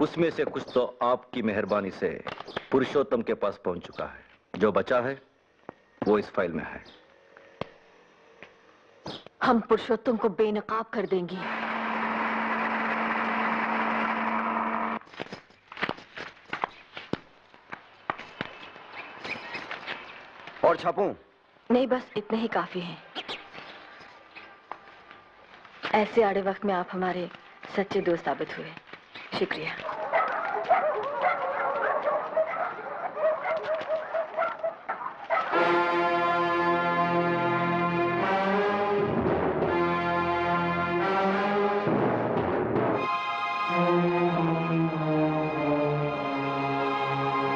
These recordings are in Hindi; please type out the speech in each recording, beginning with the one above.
उसमें से कुछ तो आपकी मेहरबानी से पुरुषोत्तम के पास पहुंच चुका है। जो बचा है वो इस फाइल में है। हम पुरुषोत्तम को बेनकाब कर देंगे। और छापूं? नहीं, बस इतने ही काफी हैं। ऐसे आड़े वक्त में आप हमारे सच्चे दोस्त साबित हुए। शुक्रिया।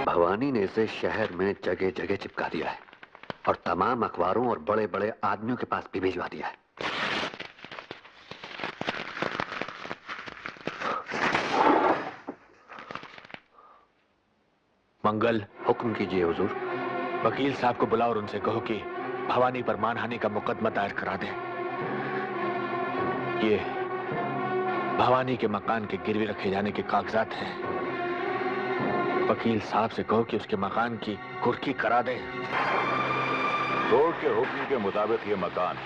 भवानी ने इसे शहर में जगह जगह चिपका दिया है और तमाम अखबारों और बड़े बड़े आदमियों के पास भी भिजवा दिया है। मंगल। हुक्म कीजिए हुजूर। वकील साहब को बुलाओ और उनसे कहो कि भवानी पर मानहानि का मुकदमा दायर करा दें। ये भवानी के मकान के गिरवी रखे जाने के कागजात हैं। वकील साहब से कहो कि उसके मकान की कुर्की करा दें। कोर्ट के हुक्म के मुताबिक ये मकान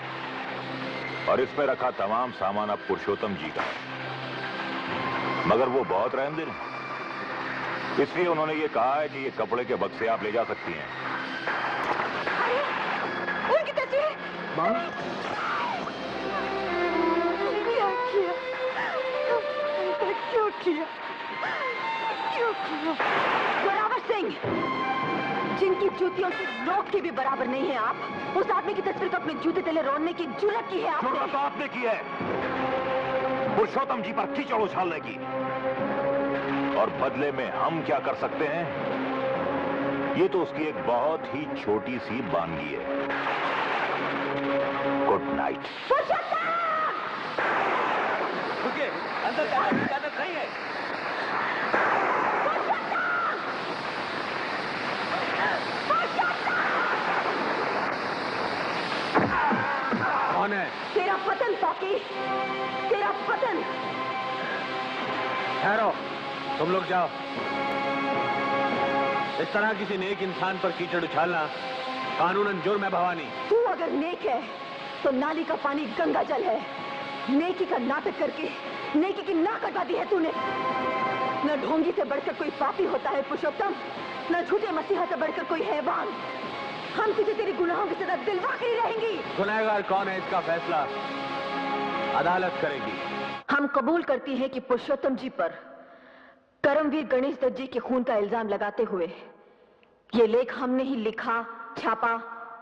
और इसमें रखा तमाम सामान अब पुरुषोत्तम जी का है, मगर वो बहुत रहमदिल हैं, इसलिए उन्होंने ये कहा है कि ये कपड़े के बक्से आप ले जा सकती हैं। उनकी तस्वीर। माँ? क्या किया? क्यों किया? क्यों किया? जोरावर सिंह, जिनकी जूतियों से नोक के भी बराबर नहीं है आप, उस आदमी की तस्वीर को अपने जूते तले रोने की जुर्रत की है आपने। जुर्रत तो आपने की है पुरुषोत्तम जी पर कीचड़ उछालने की, और बदले में हम क्या कर सकते हैं ये तो उसकी एक बहुत ही छोटी सी बानगी है। Good night. रुकिए, अंदर जाने की इजाजत नहीं है। कौन है? तेरा पतन पाकी, तेरा पतन। ठहरो, तुम लोग जाओ। इस तरह किसी नेक इंसान पर कीचड़ उछालना कानूनन जुर्म है भवानी। तू अगर नेक है तो नाली का पानी गंगा जल है। नेकी का नाटक करके नेकी की ना कटा दी है तूने। न ढोंगी से बढ़कर कोई पापी होता है पुरुषोत्तम, न झूठे मसीहा से बढ़कर कोई हैवान। हम तुझे तेरी गुनाहों की सजा दिलवा कर ही रहेंगी। गुनहगार कौन है इसका फैसला अदालत करेगी। हम कबूल करती हैं कि पुरुषोत्तम जी पर करमवीर गणेश दत्त जी के खून का इल्जाम लगाते हुए ये लेख हमने ही लिखा, छापा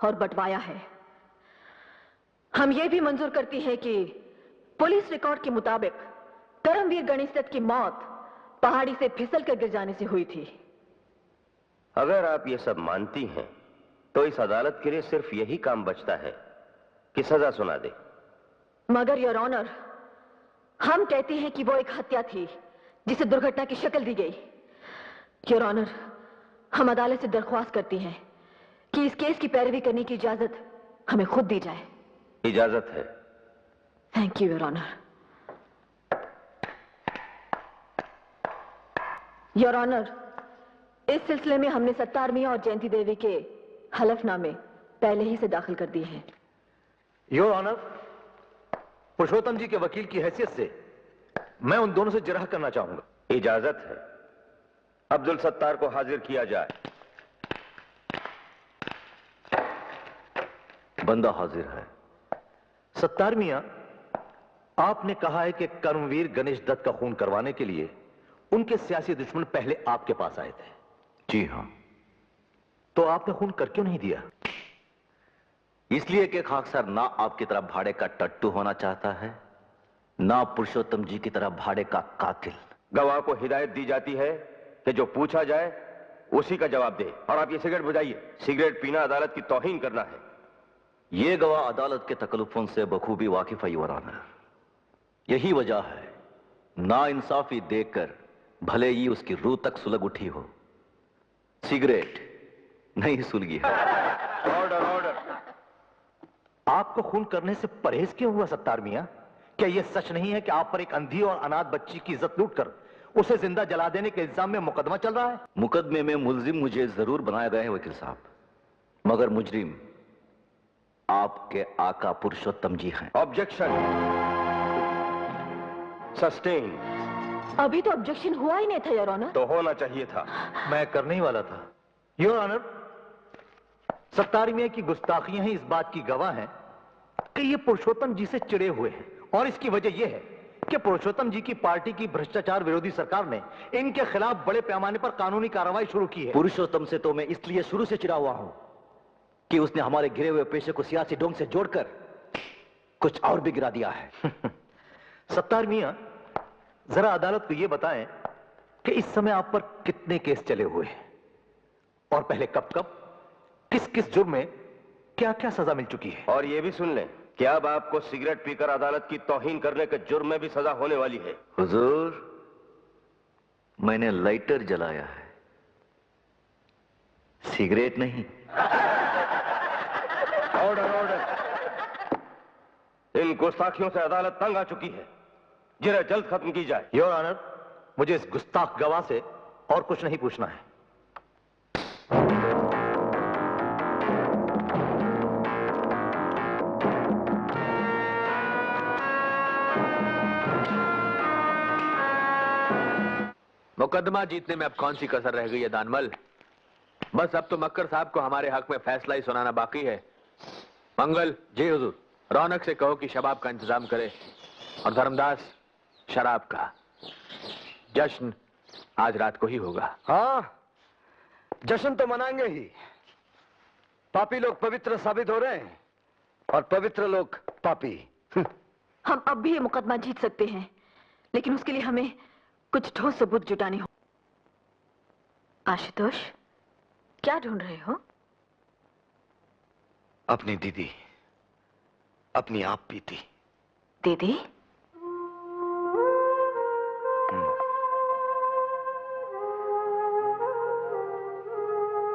और बंटवाया है। हम ये भी मंजूर करती हैं कि पुलिस रिकॉर्ड के मुताबिक करमवीर गणेश दत्त की मौत पहाड़ी से फिसल कर गिर जाने से हुई थी। अगर आप ये सब मानती हैं तो इस अदालत के लिए सिर्फ यही काम बचता है कि सजा सुना दे। मगर योर ऑनर, हम कहते हैं कि वो एक हत्या थी जिसे दुर्घटना की शक्ल दी गई। योर ऑनर, हम अदालत से दरख्वास्त करती हैं कि इस केस की पैरवी करने की इजाजत हमें खुद दी जाए। इजाजत है। Thank you your honour. Your honour, इस सिलसिले में हमने सत्तार मियां और जयंती देवी के हलफनामे पहले ही से दाखिल कर दिए हैं। योर ऑनर, पुरुषोत्तम जी के वकील की हैसियत से मैं उन दोनों से जिरह करना चाहूंगा। इजाजत है। अब्दुल सत्तार को हाजिर किया जाए। बंदा हाजिर है। सत्तार मियां, आपने कहा है कि कर्मवीर गणेश दत्त का खून करवाने के लिए उनके सियासी दुश्मन पहले आपके पास आए थे। जी हां। तो आपने खून कर क्यों नहीं दिया? इसलिए कि खाकसर ना आपकी तरह भाड़े का टट्टू होना चाहता है, ना पुरुषोत्तम जी की तरह भाड़े का कातिल। गवाह को हिदायत दी जाती है कि जो पूछा जाए उसी का जवाब दे। और आप ये सिगरेट बुझाइए। सिगरेट पीना अदालत की तौहीन करना है। ये गवाह अदालत के तकल्लुफों से बखूबी वाकिफ है योर ऑनर। यही वजह है ना इंसाफी देखकर भले ही उसकी रूह तक सुलग उठी हो, सिगरेट नहीं सुलगी है। Order order. आपको खून करने से परहेज क्यों हुआ सत्तार मियां? क्या यह सच नहीं है कि आप पर एक अंधी और अनाथ बच्ची की इज्जत लूटकर उसे जिंदा जला देने के इल्जाम में मुकदमा चल रहा है। मुकदमे में मुल्जिम मुझे जरूर बनाया गया है वकील साहब, मगर मुजरिम आपके आका पुरुषोत्तम जी हैं। Objection sustain. अभी तो ऑब्जेक्शन हुआ ही नहीं था योर ऑनर। तो होना चाहिए था। मैं करने ही वाला था योर ऑनर। सत्तार मियां की गुस्ताखियां ही इस बात की गवाह हैं कि ये पुरुषोत्तम जी से चिड़े हुए हैं, और इसकी वजह यह है कि पुरुषोत्तम जी की पार्टी की भ्रष्टाचार विरोधी सरकार ने इनके खिलाफ बड़े पैमाने पर कानूनी कार्रवाई शुरू की है। पुरुषोत्तम से तो मैं इसलिए शुरू से चिढ़ा हुआ हूं कि उसने हमारे गिरे हुए पेशे को सियासी ढंग से जोड़कर कुछ और भी गिरा दिया है। सत्तार मियां, जरा अदालत को यह बताएं कि इस समय आप पर कितने केस चले हुए हैं, और पहले कब कब किस किस जुर्म में क्या क्या सजा मिल चुकी है। और ये भी सुन लें कि अब आपको सिगरेट पीकर अदालत की तौहीन करने के जुर्म में भी सजा होने वाली है। हुजूर, मैंने लाइटर जलाया है, सिगरेट नहीं। Order order. इन गुस्ताखियों से अदालत तंग आ चुकी है, जिन्हें जल्द खत्म की जाए। योर ऑनर, मुझे इस गुस्ताख गवाह से और कुछ नहीं पूछना है। मुकदमा जीतने में अब कौन सी कसर रह गई है दानमल? बस अब तो मक्कर साहब को हमारे हक में फैसला ही सुनाना बाकी है। मंगल जी हुजूर। रौनक से कहो कि शबाब का इंतजाम करे, और धर्मदास शराब का। जश्न आज रात को ही होगा। हाँ, जश्न तो मनाएंगे ही। पापी लोग पवित्र साबित हो रहे हैं और पवित्र लोग पापी। हम अब भी ये मुकदमा जीत सकते हैं, लेकिन उसके लिए हमें कुछ ठोस सबूत जुटाने हो। आशुतोष, क्या ढूंढ रहे हो? अपनी दीदी, अपनी आप पीती। दीदी?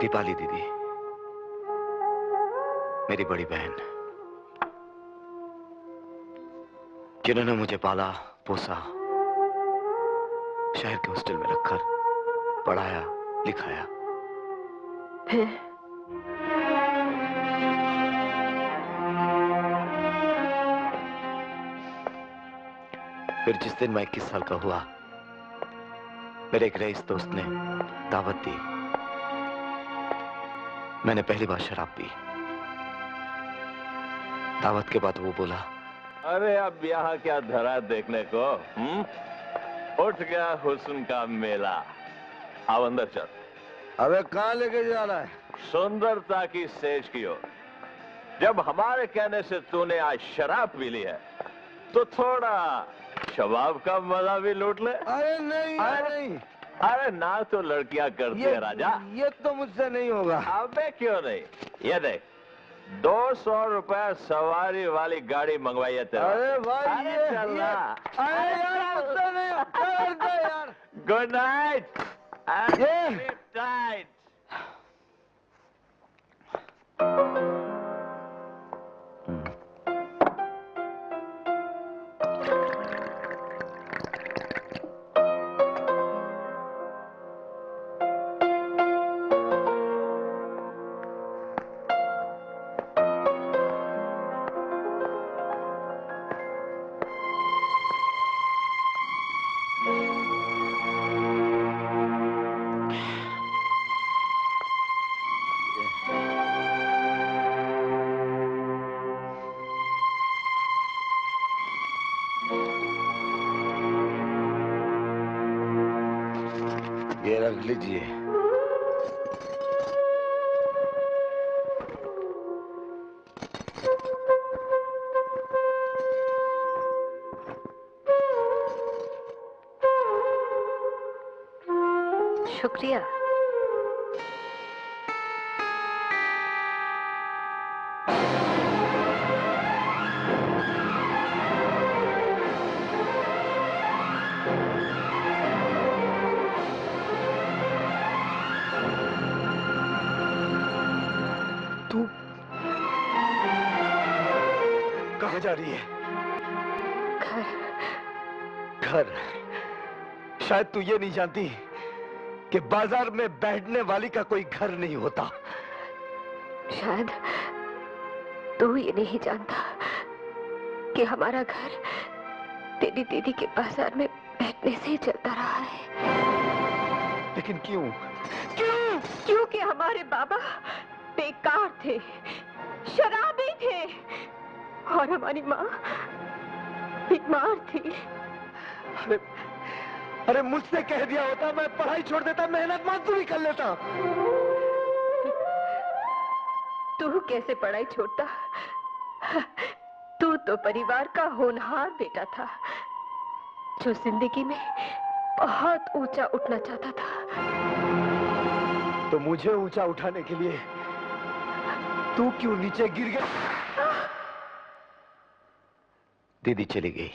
दीपाली दीदी, मेरी बड़ी बहन, जिन्होंने मुझे पाला पोसा, शहर के हॉस्टल में रखकर पढ़ाया लिखाया। फिर जिस दिन मैं 21 साल का हुआ, मेरे एक रईस दोस्त ने दावत दी। मैंने पहली बार शराब पी। दावत के बाद वो बोला, अरे अब यहाँ क्या धरा देखने को? उठ गया हुस्न का मेला। आओ अंदर चल। अबे कहाँ लेके जा रहा है? सुंदरता की सेज की ओर। जब हमारे कहने से तूने आज शराब पी ली है, तो थोड़ा शबाब का मजा भी लूट ले। अरे नहीं, नहीं। अरे ना तो लड़कियां करती है राजा। ये तो मुझसे नहीं होगा। अबे क्यों नहीं? ये देख, 200 रुपया सवारी वाली गाड़ी मंगवाई है तेरा। अरे भाई, अरे चलना। अरे यार, मुझसे नहीं होगा यार। Good night. टाइट। ये रख लीजिए। शुक्रिया। तू कहाँ जा रही है? घर। शायद तू ये नहीं जानती कि बाजार में बैठने वाली का कोई घर नहीं होता। शायद तू ये नहीं जानता कि हमारा घर तेरी दीदी के बाजार में बैठने से ही चलता रहा है। लेकिन क्यों? क्योंकि हमारे बाबा बेकार थे, शराबी थे और हमारी माँ बीमार थी। अरे मुझसे कह दिया होता, मैं पढ़ाई छोड़ देता, मेहनत मजदूरी कर लेता। तू कैसे पढ़ाई छोड़ता? तू तो परिवार का होनहार बेटा था जो जिंदगी में बहुत ऊंचा उठना चाहता था। तो मुझे ऊंचा उठाने के लिए तू क्यों नीचे गिर गया? दीदी चली गई,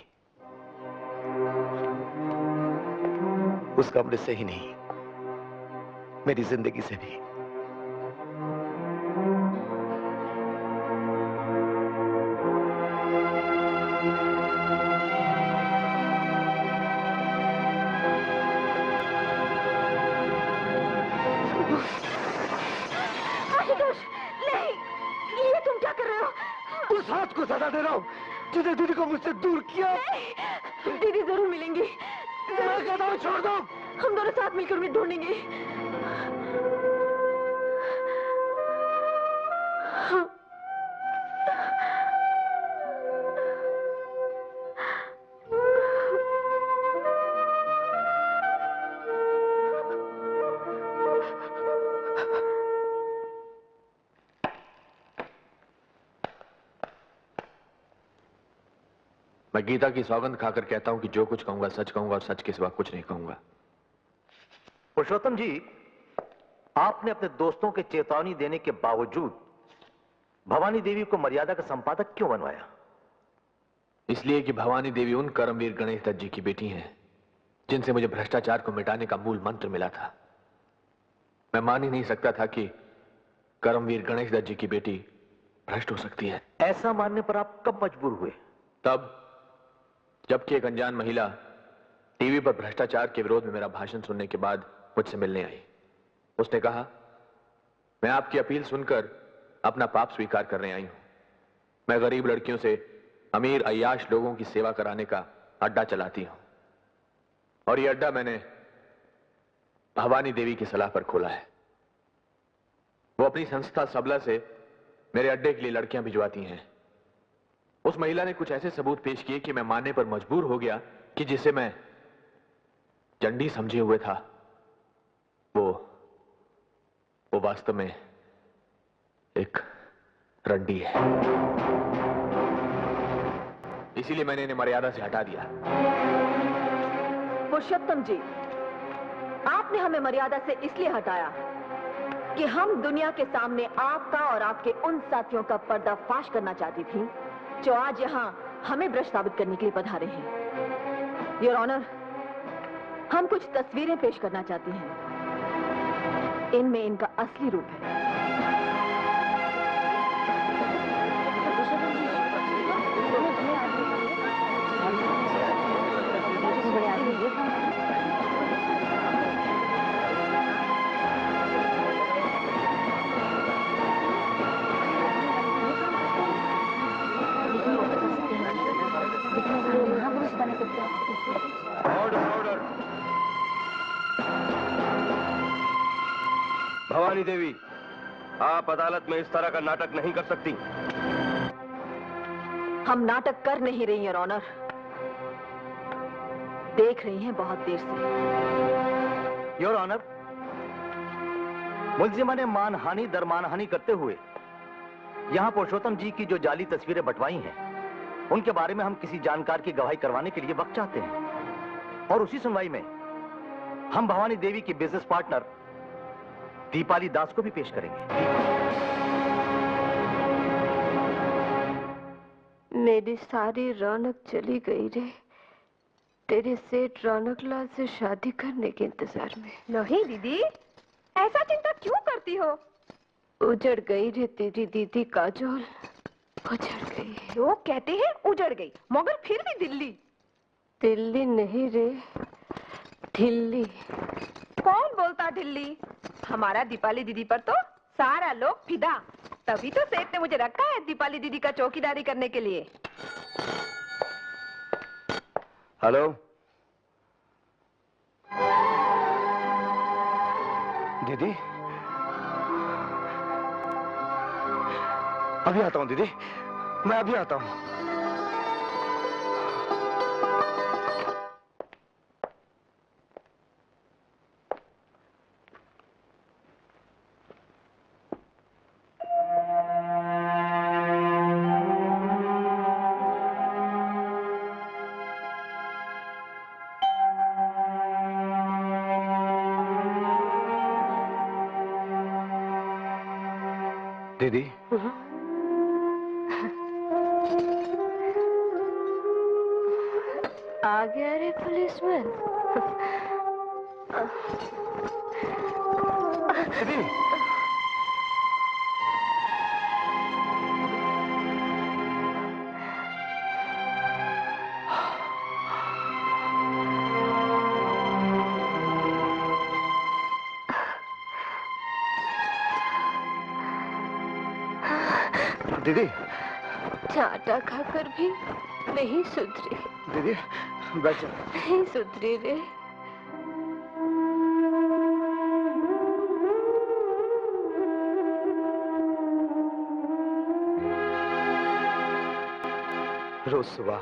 उस कमरे से ही नहीं, मेरी जिंदगी से भी। उस हाथ को सजा दे रहा हूं जिसने दीदी को मुझसे दूर किया। दीदी जरूर मिलेंगी। मैं कहता हूं छोड़ दो। हम दोनों साथ मिलकर उन्हें ढूंढेंगे। मैं गीता की सौगंध खाकर कहता हूं कि जो कुछ कहूंगा सच कहूंगा और सच के सिवा कुछ नहीं कहूंगा। पुरुषोत्तम जी, आपने अपने दोस्तों के चेतावनी देने के बावजूद भवानी देवी को मर्यादा का संपादक क्यों बनवाया? इसलिए कि भवानी देवी उन कर्मवीर गणेश दत्त जी की बेटी हैं जिनसे मुझे भ्रष्टाचार को मिटाने का मूल मंत्र मिला था। मैं मान ही नहीं सकता था कि कर्मवीर गणेश दत्त जी की बेटी भ्रष्ट हो सकती है। ऐसा मानने पर आप कब मजबूर हुए? तब जबकि एक अनजान महिला टीवी पर भ्रष्टाचार के विरोध में मेरा भाषण सुनने के बाद मुझसे मिलने आई। उसने कहा, मैं आपकी अपील सुनकर अपना पाप स्वीकार करने आई हूं। मैं गरीब लड़कियों से अमीर अय्याश लोगों की सेवा कराने का अड्डा चलाती हूं और यह अड्डा मैंने भवानी देवी की सलाह पर खोला है। वो अपनी संस्था सबला से मेरे अड्डे के लिए लड़कियां भिजवाती हैं। उस महिला ने कुछ ऐसे सबूत पेश किए कि मैं मानने पर मजबूर हो गया कि जिसे मैं चंडी समझे हुए था वो वास्तव में एक रंडी है। इसीलिए मैंने इन्हें मर्यादा से हटा दिया। पुरुषोत्तम जी, आपने हमें मर्यादा से इसलिए हटाया कि हम दुनिया के सामने आपका और आपके उन साथियों का पर्दाफाश करना चाहती थी जो आज यहां हमें भ्रष्ट साबित करने के लिए पधारे हैं। योर ऑनर, हम कुछ तस्वीरें पेश करना चाहते हैं। इनमें इनका असली रूप है। ऑर्डर। भवानी देवी, आप अदालत में इस तरह का नाटक नहीं कर सकती। हम नाटक कर नहीं रही हैं, ऑनर। देख रही हैं बहुत देर से। योर ऑनर, मुलजिमा ने मानहानि दर मानहानि करते हुए यहां पुरुषोत्तम जी की जो जाली तस्वीरें बंटवाई हैं, उनके बारे में हम किसी जानकार की गवाही करवाने के लिए वक्त चाहते हैं और उसी सुनवाई में हम भवानी देवी की बिजनेस पार्टनर दीपाली दास को भी पेश करेंगे। मेरी सारी रौनक चली गई रे, तेरे सेठ रौनक लाल से शादी करने के इंतजार में। नहीं दीदी, ऐसा चिंता क्यों करती हो? उजड़ गई रे तेरी दीदी काजोल, उजड़ गई। लोग कहते हैं उजड़ गई, मगर फिर भी दिल्ली। दिल्ली नहीं रे, ढिल्ली। कौन बोलता ढिल्ली? हमारा दीपाली दीदी पर तो सारा लोग फिदा। तभी तो सेठ ने मुझे रखा है दीपाली दीदी का चौकीदारी करने के लिए। हेलो, दीदी। अभी आता हूँ दीदी, मैं अभी आता हूँ। दीदी, आ गया रे पुलिसमैन। दीदी, दीदी, चाटा खाकर भी नहीं सुधरी। दीदी, बैठ जा। नहीं सुधरी रे। रोज सुबह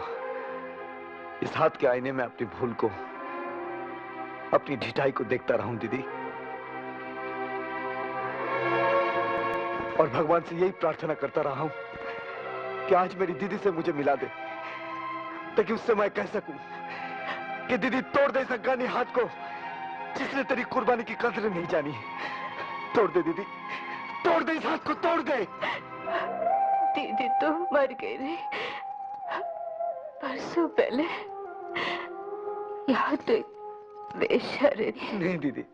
इस हाथ के आईने में अपनी भूल को, अपनी ढिठाई को देखता रहूं दीदी, और भगवान से यही प्रार्थना करता रहा हूं कि आज मेरी दीदी से मुझे मिला दे, ताकि उससे मैं कह सकूं कि दीदी तोड़ दे इस अफगानी हाथ को जिसने तेरी कुर्बानी की कदर नहीं जानी। तोड़ दे दीदी, तोड़ दे इस हाथ को, तोड़ दे। दीदी तो मर गई रे, परसों पहले। यहाँ तो बेशर्मी। नहीं दीदी,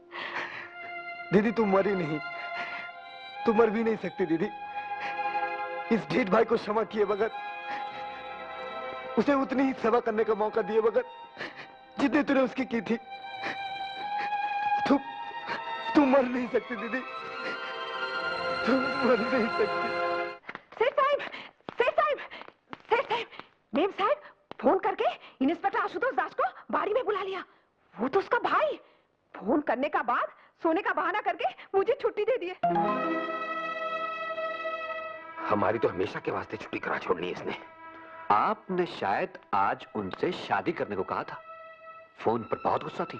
दीदी तुम मरी नहीं, तुम मर भी नहीं सकती दीदी। इस ढीठ भाई को क्षमा किए बगैर, उसे उतनी ही सेवा करने का मौका दिए बगैर जितनी तूने उसकी की थी, तुम मर नहीं सकती दीदी, तुम मर नहीं सकती। सेठ साहब, सेठ साहब, सेठ साहब, मेम साहब फोन करके इंस्पेक्टर आशुतोष दास को बाड़ी में बुला लिया। वो तो उसका भाई। फोन करने का बाद सोने का बहाना करके मुझे छुट्टी दे दिए। हमारी तो हमेशा के वास्ते छुट्टी करा छोड़नी है इसने। आपने शायद आज उनसे शादी करने को कहा था। फोन पर बहुत गुस्सा थी।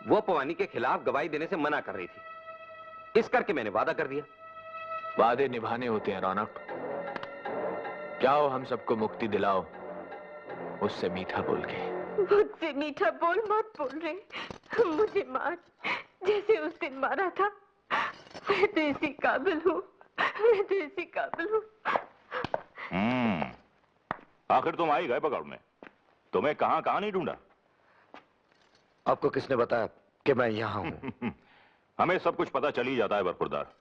वो पवानी के खिलाफ गवाही देने से मना कर रही थी। इस करके मैंने वादा कर दिया। वादे निभाने होते हैं रौनक। जाओ हम सबको मुक्ति दिलाओ उससे मीठा बोल के। मुझसे मीठा बोल मत बोल रहे। मुझे मार जैसे उस दिन मारा था। मैं तो इसी काबिल हूँ, मैं तो इसी काबिल हूँ। आखिर तुम आई गए पकड़ने। तुम्हें कहां कहां नहीं ढूंढा। आपको किसने बताया कि मैं यहाँ हूँ? हमें सब कुछ पता चल ही जाता है बरखुरदार।